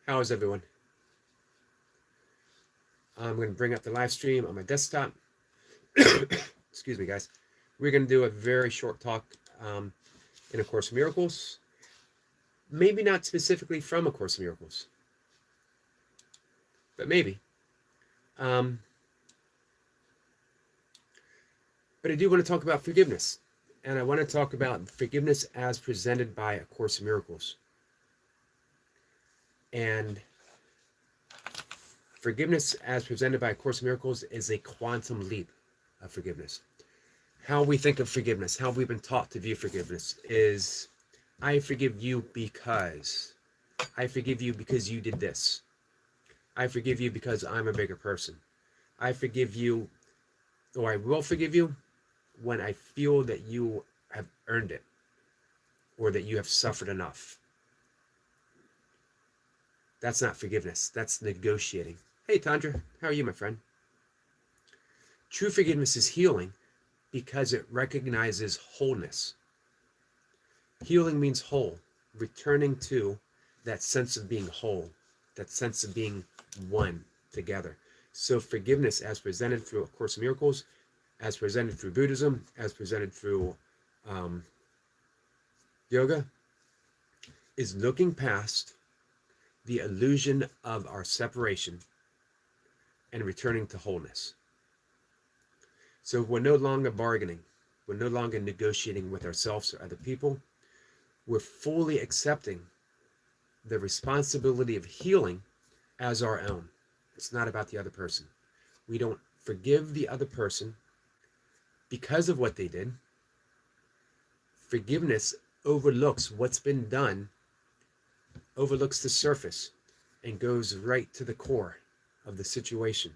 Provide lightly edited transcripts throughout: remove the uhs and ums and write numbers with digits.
How is everyone? I'm going to bring up the live stream on my desktop. Excuse me, guys. We're going to do a very short talk um, in A Course in Miracles. Maybe not specifically from A Course in Miracles, but maybe. Um, but I do want to talk about forgiveness. And I want to talk about forgiveness as presented by A Course in Miracles. And forgiveness as presented by A Course in Miracles is a quantum leap of forgiveness. How we think of forgiveness, how we've been taught to view forgiveness is, I forgive you because. I forgive you because you did this. I forgive you because I'm a bigger person. I forgive you, or I will forgive you when I feel that you have earned it or that you have suffered enough. That's not forgiveness. That's negotiating. Hey, Tandra, how are you, my friend? True forgiveness is healing because it recognizes wholeness. Healing means whole, returning to that sense of being whole, that sense of being one together. So forgiveness as presented through A Course in Miracles, as presented through Buddhism, as presented through yoga, is looking past the illusion of our separation and returning to wholeness. So we're no longer bargaining. We're no longer negotiating with ourselves or other people. We're fully accepting the responsibility of healing as our own. It's not about the other person. We don't forgive the other person because of what they did. Forgiveness overlooks what's been done, overlooks the surface, and goes right to the core of the situation.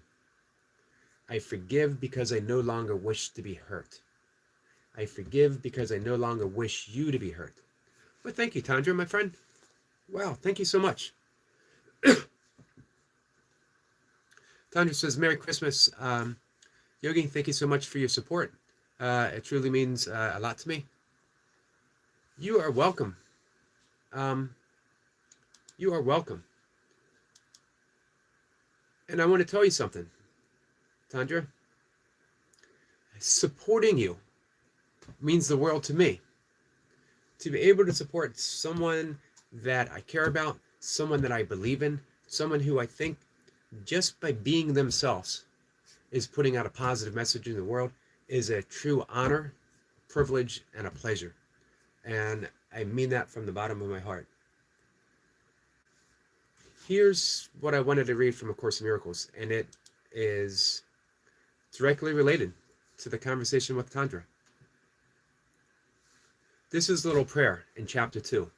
I forgive because I no longer wish to be hurt. I forgive because I no longer wish you to be hurt. Well, thank you, Tandra, my friend. Wow, thank you so much. Tandra says, Merry Christmas. Yogi, thank you so much for your support. It truly means a lot to me. You are welcome. You are welcome. And I want to tell you something, Tandra. Supporting you means the world to me. To be able to support someone that I care about, someone that I believe in, someone who I think just by being themselves is putting out a positive message in the world is a true honor, privilege, and a pleasure. And I mean that from the bottom of my heart. Here's what I wanted to read from A Course in Miracles, and it is directly related to the conversation with Tandra. This is a little prayer in chapter 2,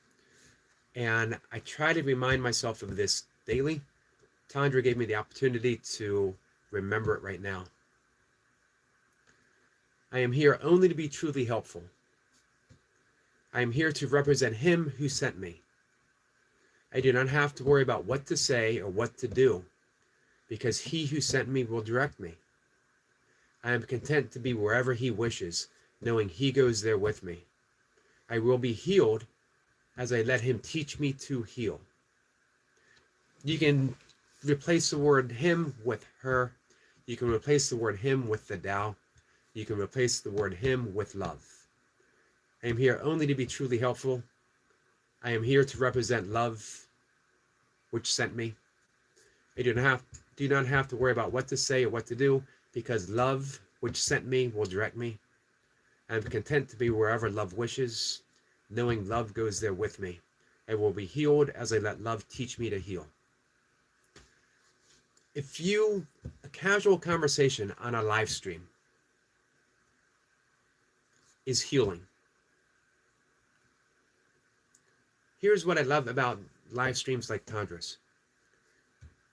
and I try to remind myself of this daily. Tandra gave me the opportunity to remember it right now. I am here only to be truly helpful. I am here to represent Him who sent me. I do not have to worry about what to say or what to do, because He who sent me will direct me. I am content to be wherever He wishes, knowing He goes there with me. I will be healed as I let Him teach me to heal. You can replace the word Him with her. You can replace the word Him with the Tao. You can replace the word Him with love. I am here only to be truly helpful. I am here to represent love, which sent me. I do not have to worry about what to say or what to do, because love, which sent me, will direct me. I am content to be wherever love wishes, knowing love goes there with me. I will be healed as I let love teach me to heal. A casual conversation on a live stream is healing. Here's what I love about live streams like Tandra's.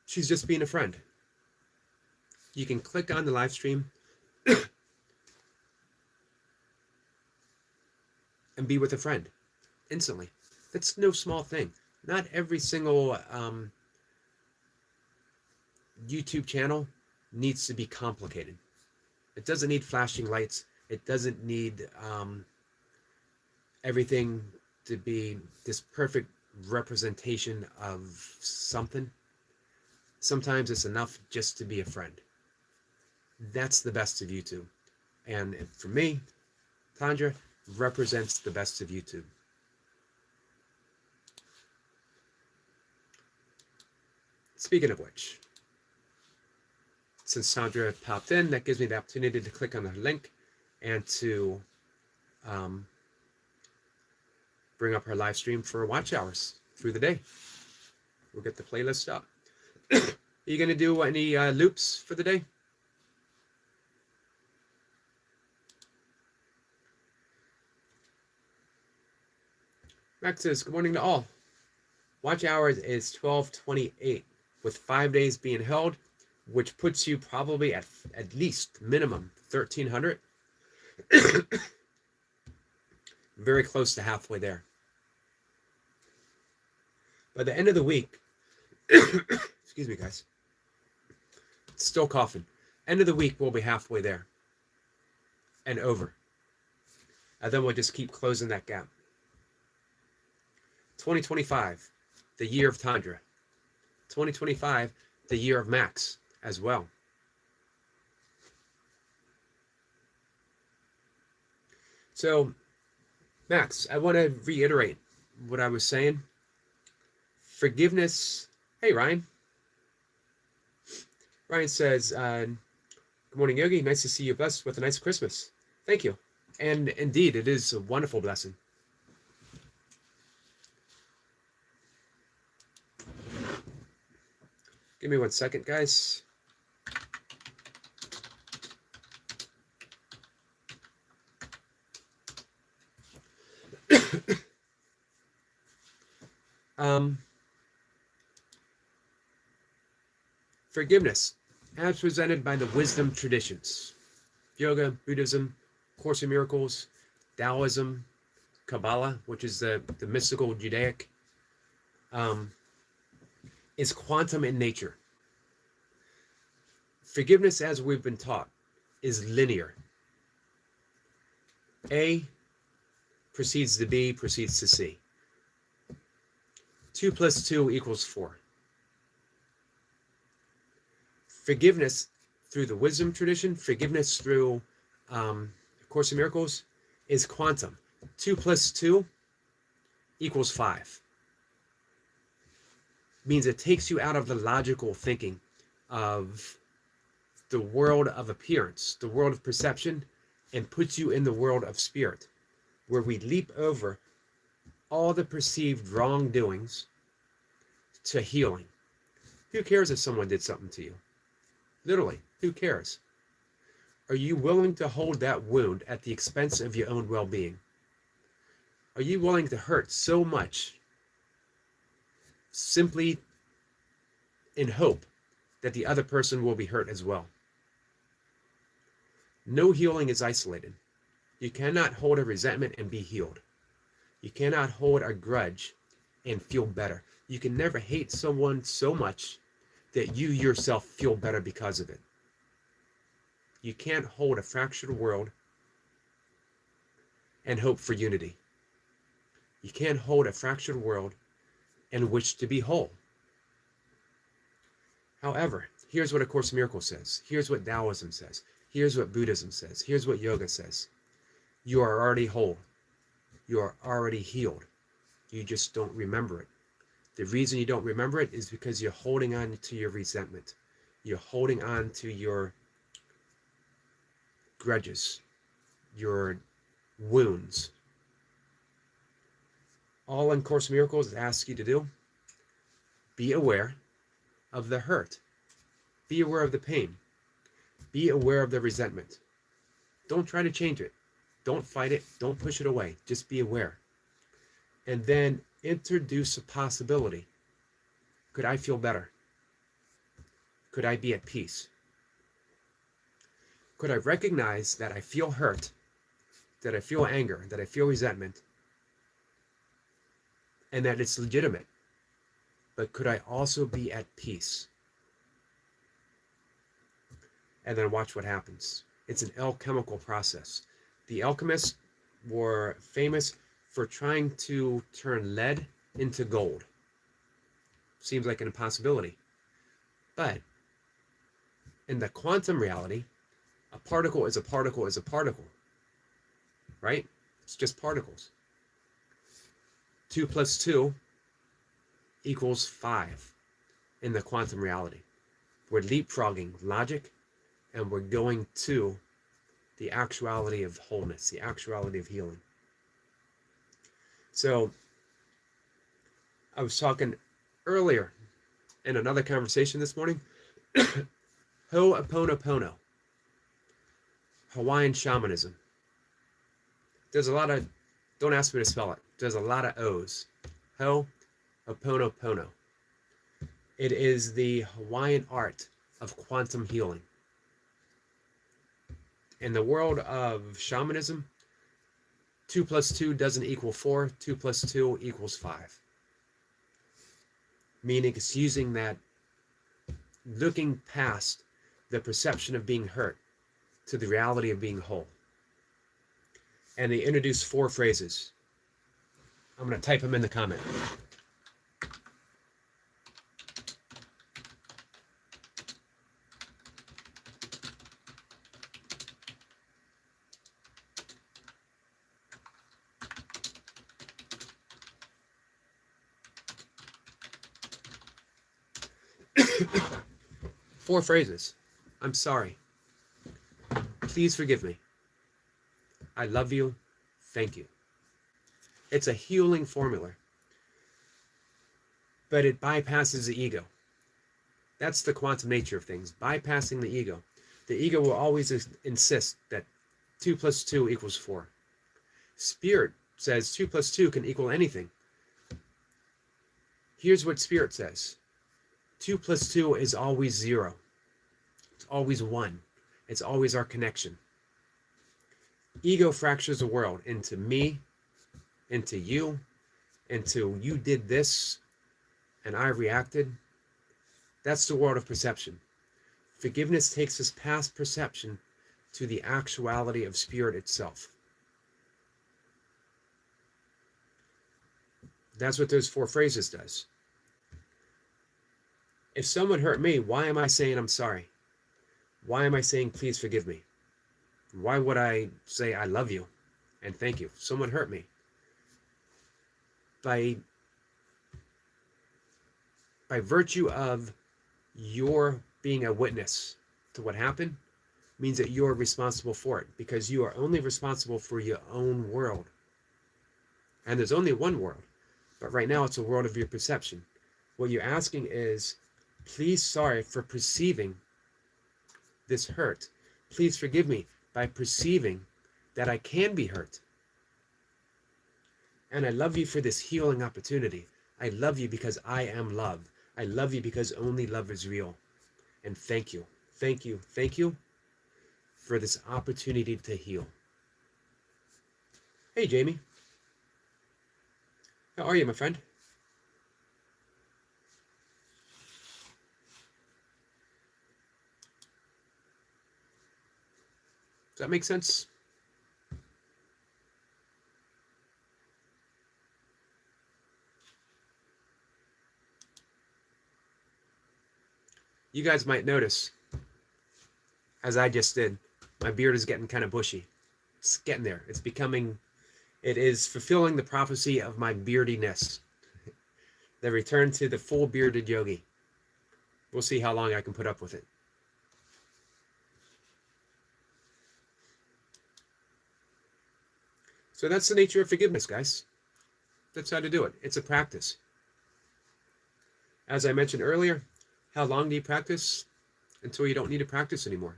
She's just being a friend. You can click on the live stream and be with a friend instantly. That's no small thing. Not every single YouTube channel needs to be complicated. It doesn't need flashing lights. It doesn't need everything to be this perfect representation of something. Sometimes it's enough just to be a friend. That's the best of YouTube. And for me, Tandra represents the best of YouTube. Speaking of which, since Sandra popped in, that gives me the opportunity to click on the link and to bring up her live stream for watch hours through the day. We'll get the playlist up. Are you going to do any loops for the day? Max says, good morning to all. Watch hours is 12:28 with 5 days being held, which puts you probably at least minimum 1,300. Very close to halfway there. By the end of the week, excuse me, guys. Still coughing. End of the week, we'll be halfway there and over. And then we'll just keep closing that gap. 2025, the year of Tandra. 2025, the year of Max as well. So, Max, I want to reiterate what I was saying. Forgiveness. Hey, Ryan. Ryan says, good morning, Yogi. Nice to see you blessed with a nice Christmas. Thank you. And indeed, it is a wonderful blessing. Give me 1 second, guys. Forgiveness, as presented by the wisdom traditions. Yoga, Buddhism, Course in Miracles, Taoism, Kabbalah, which is the mystical Judaic, is quantum in nature. Forgiveness, as we've been taught, is linear. A precedes to B, precedes to C. 2 plus 2 equals 4. Forgiveness through the wisdom tradition, forgiveness through Course in Miracles, is quantum. 2 plus 2 equals 5. Means it takes you out of the logical thinking of the world of appearance, the world of perception, and puts you in the world of spirit, where we leap over all the perceived wrongdoings to healing. Who cares if someone did something to you? Literally, who cares? Are you willing to hold that wound at the expense of your own well-being? Are you willing to hurt so much simply in hope that the other person will be hurt as well? No healing is isolated. You cannot hold a resentment and be healed. You cannot hold a grudge and feel better. You can never hate someone so much that you yourself feel better because of it. You can't hold a fractured world and hope for unity. You can't hold a fractured world and wish to be whole. However, here's what A Course in Miracles says. Here's what Taoism says. Here's what Buddhism says. Here's what yoga says. You are already whole. You are already healed. You just don't remember it. The reason you don't remember it is because you're holding on to your resentment. You're holding on to your grudges, your wounds. All in Course in Miracles asks you to do, be aware of the hurt. Be aware of the pain. Be aware of the resentment. Don't try to change it. Don't fight it. Don't push it away. Just be aware. And then introduce a possibility. Could I feel better? Could I be at peace? Could I recognize that I feel hurt, that I feel anger, that I feel resentment, and that it's legitimate? But could I also be at peace? And then watch what happens. It's an alchemical process. The alchemists were famous for trying to turn lead into gold. Seems like an impossibility. But in the quantum reality, a particle is a particle is a particle, right? It's just particles. 2 plus 2 equals 5 in the quantum reality. We're leapfrogging logic, and we're going to the actuality of wholeness, the actuality of healing. So I was talking earlier in another conversation this morning, Ho'oponopono, Hawaiian shamanism. There's a lot of, don't ask me to spell it, there's a lot of O's. Ho'oponopono. It is the Hawaiian art of quantum healing. In the world of shamanism, 2 plus 2 doesn't equal 4, 2 plus 2 equals 5. Meaning it's using that, looking past the perception of being hurt to the reality of being whole. And they introduce 4 phrases. I'm going to type them in the comment. Four phrases. I'm sorry. Please forgive me. I love you. Thank you. It's a healing formula, but it bypasses the ego. That's the quantum nature of things, bypassing the ego. The ego will always insist that 2 plus 2 equals 4. Spirit says 2 plus 2 can equal anything. Here's what Spirit says. 2 plus 2 is always 0. It's always 1. It's always our connection. Ego fractures the world into me, into you did this, and I reacted. That's the world of perception. Forgiveness takes us past perception to the actuality of Spirit itself. That's what those 4 phrases does. If someone hurt me, why am I saying I'm sorry? Why am I saying please forgive me? Why would I say I love you and thank you? Someone hurt me. By virtue of your being a witness to what happened, means that you're responsible for it, because you are only responsible for your own world. And there's only one world, but right now it's a world of your perception. What you're asking is, please sorry for perceiving this hurt. Please forgive me by perceiving that I can be hurt. And I love you for this healing opportunity. I love you because I am love. I love you because only love is real. And thank you, thank you, thank you for this opportunity to heal. Hey, Jamie. How are you, my friend? Does that make sense? You guys might notice, as I just did, my beard is getting kind of bushy. It's getting there. It's becoming, it is fulfilling the prophecy of my beardiness. The return to the full bearded yogi. We'll see how long I can put up with it. So that's the nature of forgiveness, guys. That's how to do it. It's a practice. As I mentioned earlier, how long do you practice? Until you don't need to practice anymore.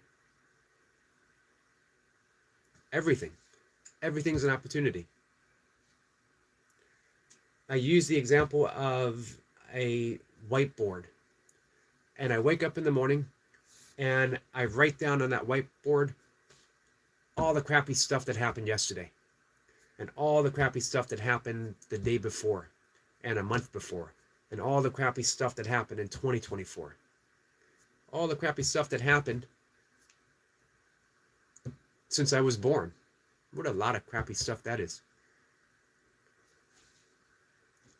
Everything. Everything's an opportunity. I use the example of a whiteboard. And I wake up in the morning and I write down on that whiteboard all the crappy stuff that happened yesterday. And all the crappy stuff that happened the day before and a month before. And all the crappy stuff that happened in 2024. All the crappy stuff that happened since I was born. What a lot of crappy stuff that is.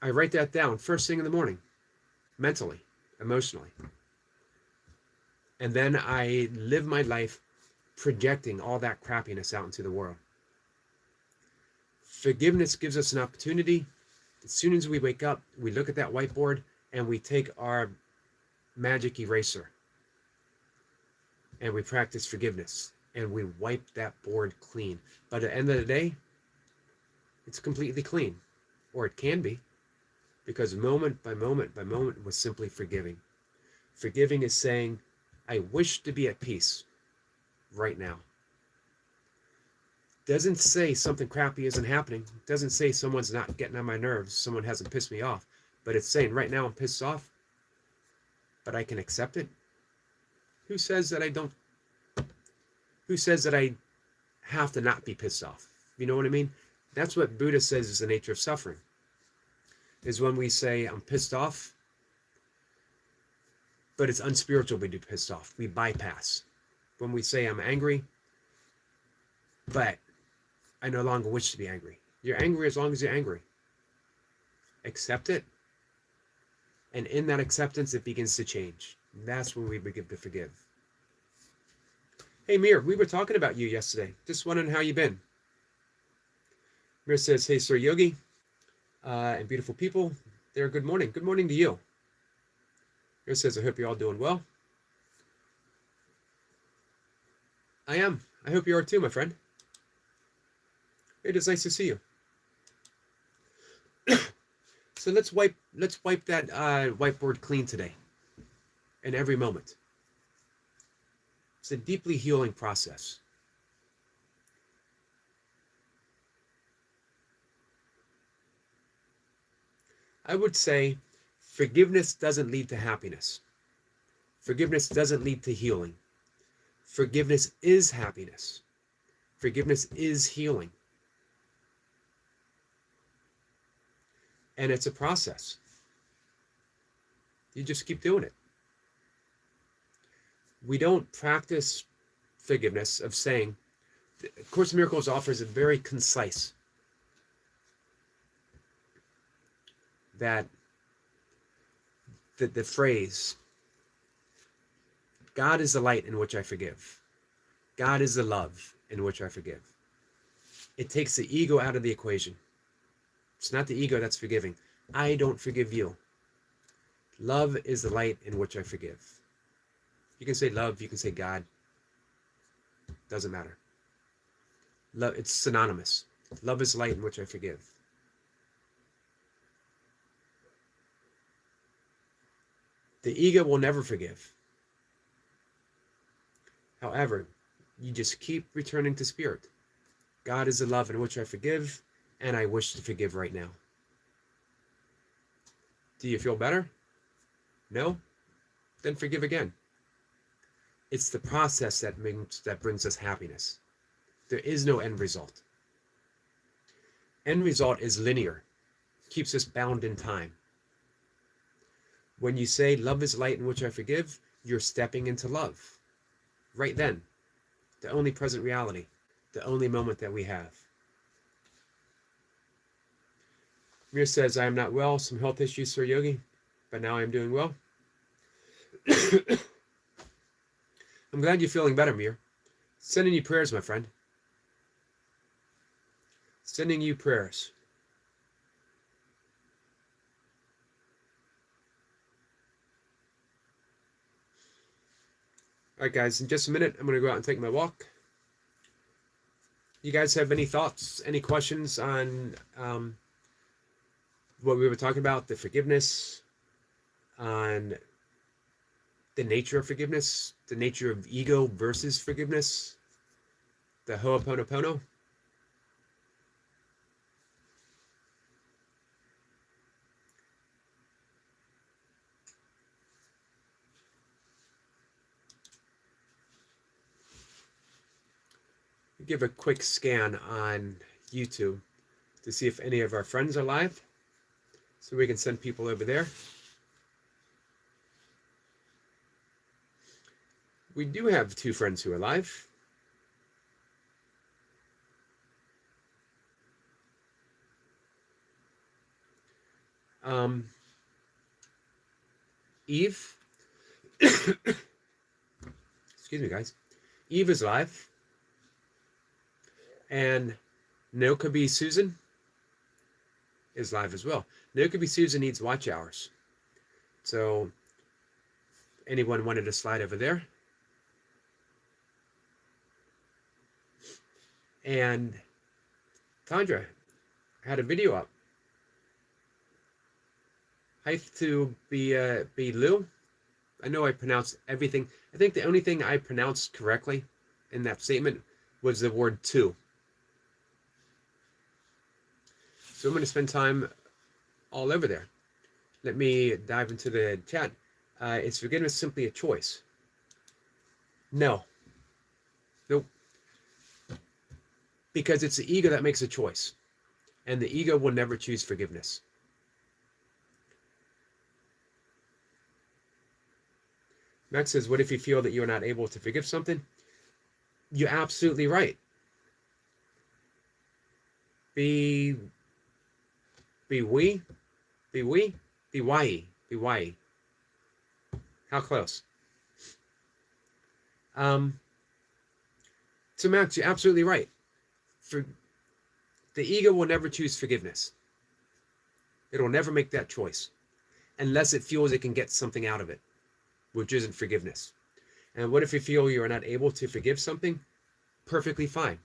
I write that down first thing in the morning, mentally, emotionally. And then I live my life projecting all that crappiness out into the world. Forgiveness gives us an opportunity. As soon as we wake up, we look at that whiteboard and we take our magic eraser and we practice forgiveness and we wipe that board clean. By the end of the day, it's completely clean, or it can be, because moment by moment by moment, we're simply forgiving. Forgiving is saying, I wish to be at peace right now. Doesn't say something crappy isn't happening. Doesn't say someone's not getting on my nerves. Someone hasn't pissed me off. But it's saying right now I'm pissed off, but I can accept it. Who says that I don't? Who says that I have to not be pissed off? You know what I mean? That's what Buddha says is the nature of suffering. Is when we say I'm pissed off, but it's unspiritual to be pissed off. We bypass. When we say I'm angry, but I no longer wish to be angry. You're angry as long as you're angry. Accept it. And in that acceptance, it begins to change. That's when we begin to forgive. Hey, Mir, we were talking about you yesterday. Just wondering how you've been. Mir says, hey, Sir Yogi, and beautiful people there, good morning. Good morning to you. Mir says, I hope you're all doing well. I am. I hope you are too, my friend. It is nice to see you. So let's wipe that whiteboard clean today, in every moment. It's a deeply healing process. I would say forgiveness doesn't lead to happiness. Forgiveness doesn't lead to healing. Forgiveness is happiness. Forgiveness is healing. And it's a process. You just keep doing it. We don't practice forgiveness of saying, Course in Miracles offers a very concise, that the phrase, God is the light in which I forgive. God is the love in which I forgive. It takes the ego out of the equation. It's not the ego that's forgiving. I don't forgive you. Love is the light in which I forgive. You can say love, you can say God. Doesn't matter. Love, it's synonymous. Love is the light in which I forgive. The ego will never forgive. However, you just keep returning to spirit. God is the love in which I forgive, and I wish to forgive right now. Do you feel better? No? Then forgive again. It's the process that brings us happiness. There is no end result. End result is linear. Keeps us bound in time. When you say love is light in which I forgive, you're stepping into love. Right then. The only present reality. The only moment that we have. Mir says, I am not well. Some health issues, Sir Yogi. But now I am doing well. I'm glad you're feeling better, Mir. Sending you prayers, my friend. Sending you prayers. All right, guys, in just a minute, I'm going to go out and take my walk. You guys have any thoughts, any questions on what we were talking about, the forgiveness, on the nature of forgiveness, the nature of ego versus forgiveness, the Ho'oponopono? Give a quick scan on YouTube to see if any of our friends are live, so we can send people over there. We do have 2 friends who are live. Eve, excuse me, guys. Eve is live, and No Could Be Susan is live as well. No Could Be Susan needs watch hours. So, anyone wanted to slide over there? And Tandra had a video up. Hi to be Lou. I know I pronounced everything. I think the only thing I pronounced correctly in that statement was the word to. So I'm going to spend time all over there. Let me dive into the chat. Is forgiveness simply a choice? No. Nope. Because it's the ego that makes a choice. And the ego will never choose forgiveness. Max says, what if you feel that you're not able to forgive something? You're absolutely right. Be why. How close? So Max, you're absolutely right. The ego will never choose forgiveness. It'll never make that choice unless it feels it can get something out of it, which isn't forgiveness. And what if you feel you're not able to forgive something? Perfectly fine.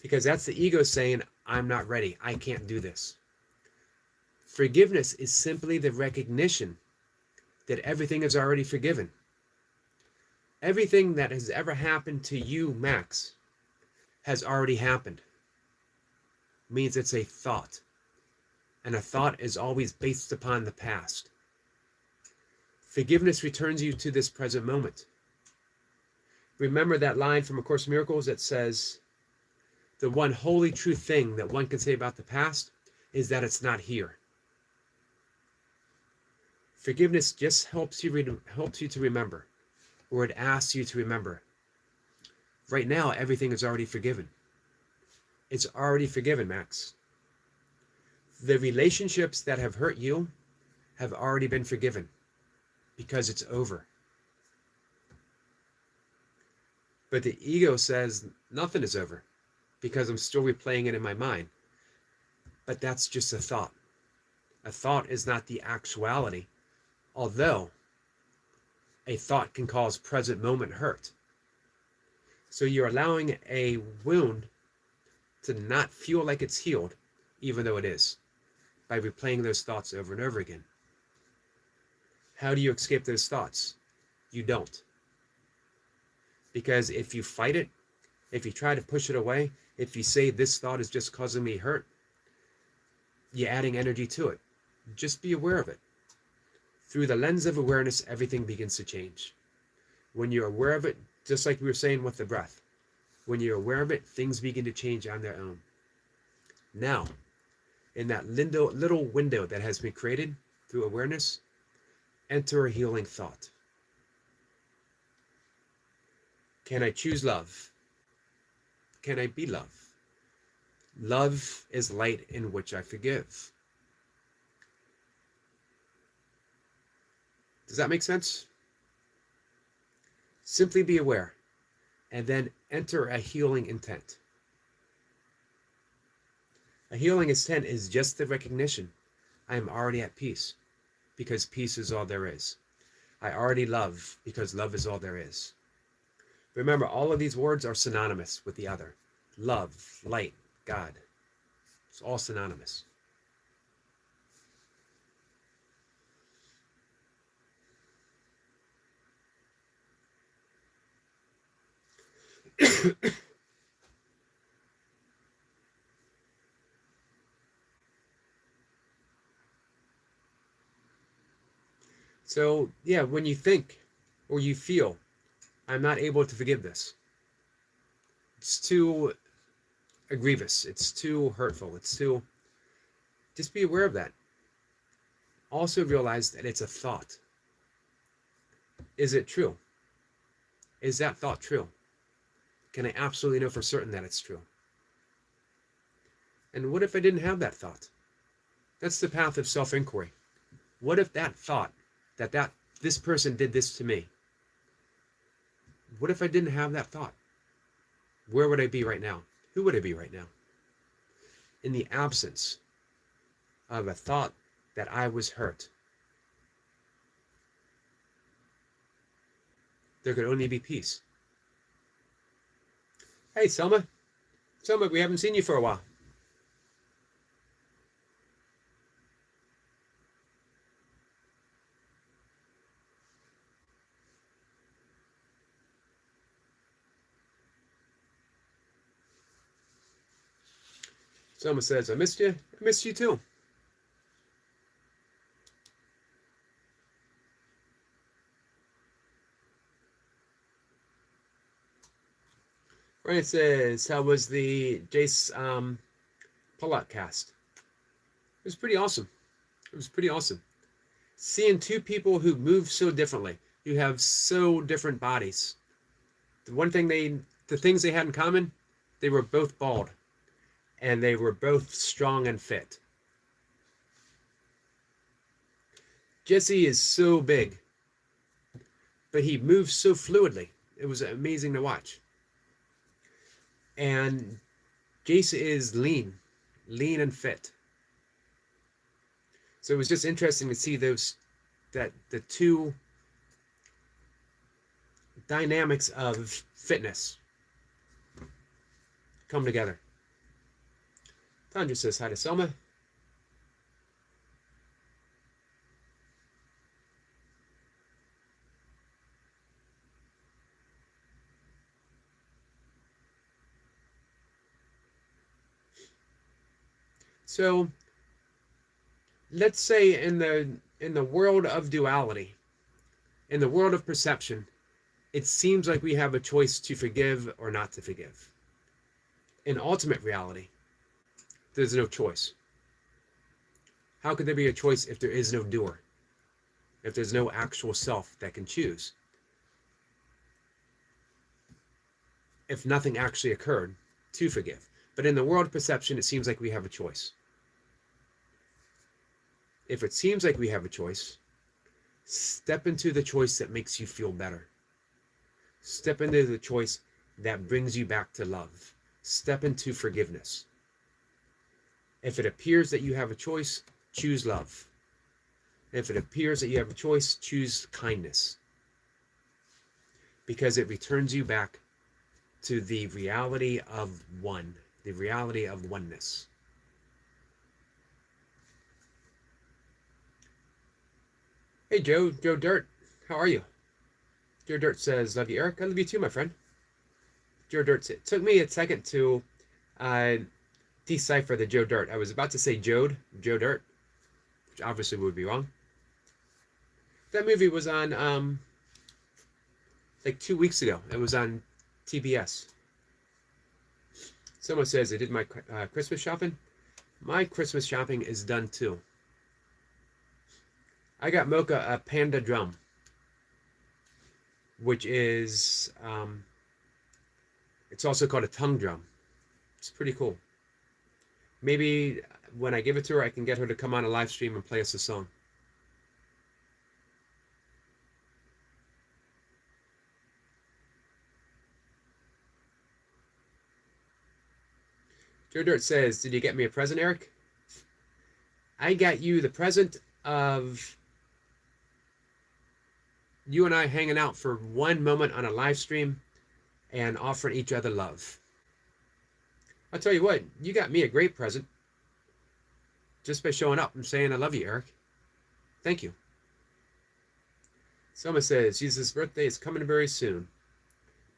Because that's the ego saying, I'm not ready. I can't do this. Forgiveness is simply the recognition that everything is already forgiven. Everything that has ever happened to you, Max, has already happened. Means it's a thought. And a thought is always based upon the past. Forgiveness returns you to this present moment. Remember that line from A Course in Miracles that says, the one holy true thing that one can say about the past is that it's not here. Forgiveness just helps you to remember, or it asks you to remember. Right now, everything is already forgiven. It's already forgiven, Max. The relationships that have hurt you have already been forgiven because it's over. But the ego says nothing is over because I'm still replaying it in my mind. But that's just a thought. A thought is not the actuality, although a thought can cause present moment hurt. So you're allowing a wound to not feel like it's healed, even though it is, by replaying those thoughts over and over again. How do you escape those thoughts? You don't. Because if you fight it, if you try to push it away, if you say this thought is just causing me hurt, you're adding energy to it. Just be aware of it. Through the lens of awareness, everything begins to change. When you're aware of it, just like we were saying with the breath, when you're aware of it, things begin to change on their own. Now, in that little window that has been created through awareness, enter a healing thought. Can I choose love? Can I be love? Love is light in which I forgive. Does that make sense? Simply be aware and then enter a healing intent. A healing intent is just the recognition. I am already at peace because peace is all there is. I already love because love is all there is. Remember, all of these words are synonymous with the other. Love, light, God. It's all synonymous. So, yeah, when you think or you feel, I'm not able to forgive this, it's too grievous, it's too hurtful, just be aware of that. Also realize that it's a thought. Is it true? Is that thought true? Can I absolutely know for certain that it's true? And what if I didn't have that thought? That's the path of self-inquiry. What if that thought that this person did this to me? What if I didn't have that thought? Where would I be right now? Who would I be right now? In the absence of a thought that I was hurt, there could only be peace. Hey, Selma. Selma, we haven't seen you for a while. Selma says, I missed you. I missed you too. Ryan says, how was the Jace pull-out cast? It was pretty awesome. It was pretty awesome. Seeing two people who move so differently, who have so different bodies. The things they had in common, they were both bald. And they were both strong and fit. Jesse is so big, but he moves so fluidly. It was amazing to watch. And Jace is lean and fit. So it was just interesting to see the two dynamics of fitness come together. Tandra says hi to Selma. So let's say in the world of duality, in the world of perception, it seems like we have a choice to forgive or not to forgive. In ultimate reality, there's no choice. How could there be a choice if there is no doer? If there's no actual self that can choose? If nothing actually occurred to forgive. But in the world of perception, it seems like we have a choice. If it seems like we have a choice, step into the choice that makes you feel better. Step into the choice that brings you back to love. Step into forgiveness. If it appears that you have a choice, choose love. If it appears that you have a choice, choose kindness. Because it returns you back to the reality of one, the reality of oneness. Hey Joe Dirt, how are you? Joe Dirt says, love you, Eric. I love you too, my friend. Joe Dirt, it took me a second to decipher the Joe Dirt. I was about to say Joe Dirt, which obviously would be wrong. That movie was on like 2 weeks ago. It was on TBS. Someone says I did my Christmas shopping. My Christmas shopping is done too. I got Mocha a panda drum, which is it's also called a tongue drum. It's pretty cool. Maybe when I give it to her, I can get her to come on a live stream and play us a song. Joe Dirt says, did you get me a present, Eric? I got you the present of you and I hanging out for one moment on a live stream and offering each other love. I'll tell you what, you got me a great present just by showing up and saying I love you, Eric. Thank you. Selma says, Jesus' birthday is coming very soon.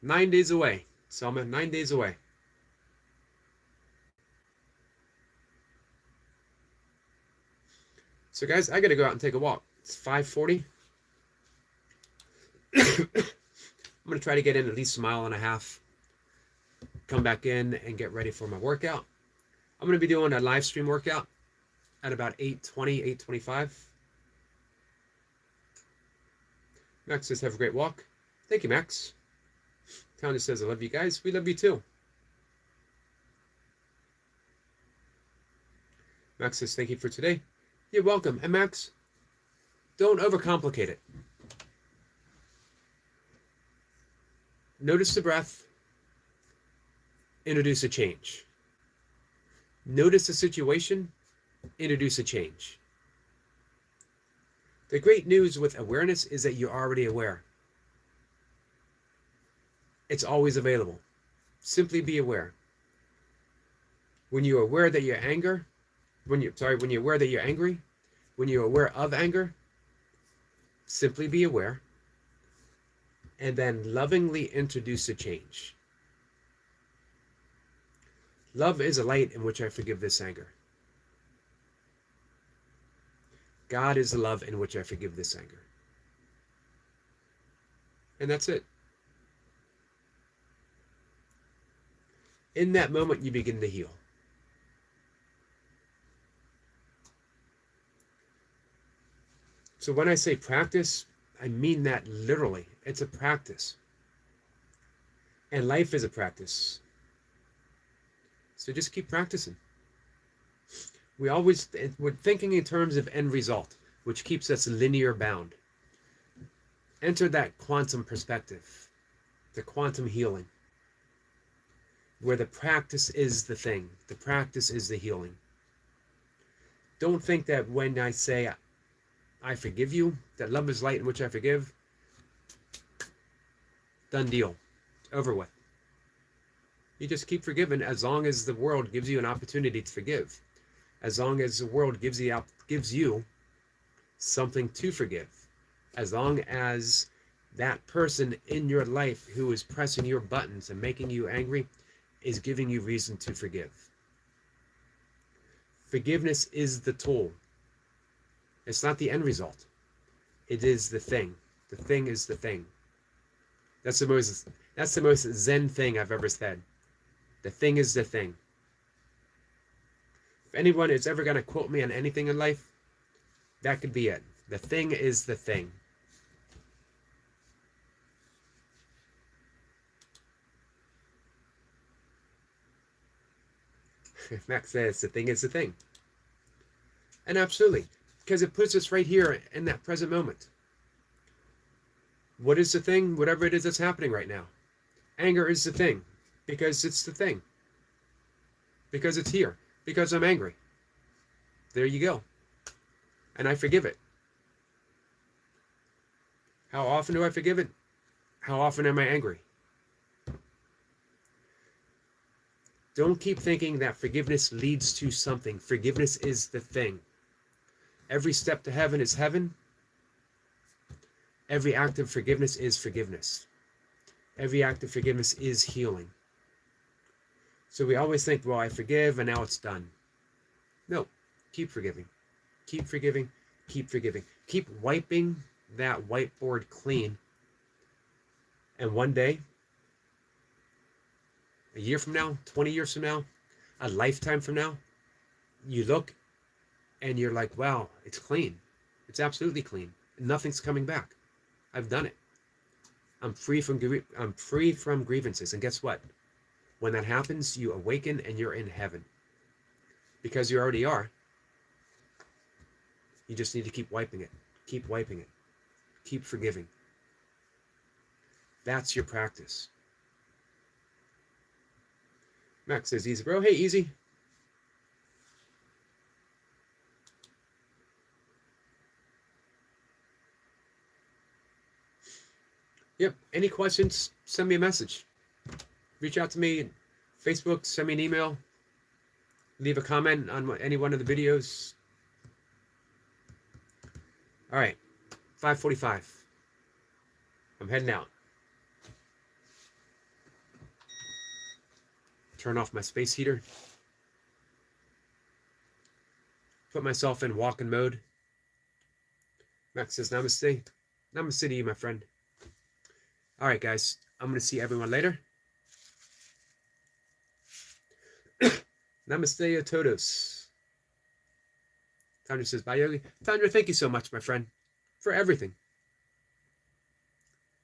9 days away, Selma, 9 days away. So guys, I gotta go out and take a walk. It's 5:40. I'm gonna try to get in at least a mile and a half. Come back in and get ready for my workout. I'm gonna be doing a live stream workout at about 8:20, 8:25. Max says, have a great walk. Thank you, Max. Tony says, I love you guys. We love you too. Max says, thank you for today. You're welcome. And Max, don't overcomplicate it. Notice the breath. Introduce a change. Notice the situation. Introduce a change. The great news with awareness is that you're already aware. It's always available. Simply be aware. When you're aware that you're when you're aware that you're angry, when you're aware of anger, simply be aware and then lovingly introduce a change. Love is a light in which I forgive this anger. God is the love in which I forgive this anger. And that's it. In that moment, you begin to heal. So when I say practice, I mean that literally. It's a practice. And life is a practice. So just keep practicing. We're thinking in terms of end result, which keeps us linear bound. Enter that quantum perspective, the quantum healing, where the practice is the thing. The practice is the healing. Don't think that when I say, I forgive you, that love is light in which I forgive, done deal, over with. You just keep forgiving as long as the world gives you an opportunity to forgive. As long as the world gives you something to forgive. As long as that person in your life who is pressing your buttons and making you angry is giving you reason to forgive. Forgiveness is the tool. It's not the end result. It is the thing. The thing is the thing. That's the most Zen thing I've ever said. The thing is the thing. If anyone is ever going to quote me on anything in life, that could be it. The thing is the thing. Max says the thing is the thing. And absolutely, because it puts us right here in that present moment. What is the thing? Whatever it is that's happening right now. Anger is the thing, because it's the thing. Because it's here. Because I'm angry. There you go. And I forgive it. How often do I forgive it? How often am I angry? Don't keep thinking that forgiveness leads to something. Forgiveness is the thing. Every step to heaven is heaven. Every act of forgiveness is forgiveness. Every act of forgiveness is healing. So we always think, well, I forgive and now it's done. No, keep forgiving. Keep forgiving. Keep forgiving. Keep wiping that whiteboard clean. And one day, a year from now, 20 years from now, a lifetime from now, you look and you're like, wow, it's clean. It's absolutely clean. Nothing's coming back. I've done it. I'm free from grievances. And guess what? When that happens, you awaken and you're in heaven. Because you already are. You just need to keep wiping it. Keep wiping it. Keep forgiving. That's your practice. Max says, easy, bro. Hey, easy. Yep. Any questions, send me a message. Reach out to me. Facebook, send me an email. Leave a comment on any one of the videos. All right. 5:45. I'm heading out. Turn off my space heater. Put myself in walking mode. Max says namaste. Namaste to you, my friend. All right, guys. I'm going to see everyone later. Namaste a todos. Tandra says, bye, Yogi. Tandra, thank you so much, my friend, for everything.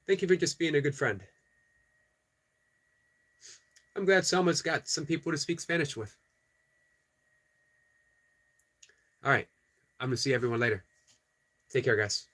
Thank you for just being a good friend. I'm glad Selma's got some people to speak Spanish with. All right. I'm going to see everyone later. Take care, guys.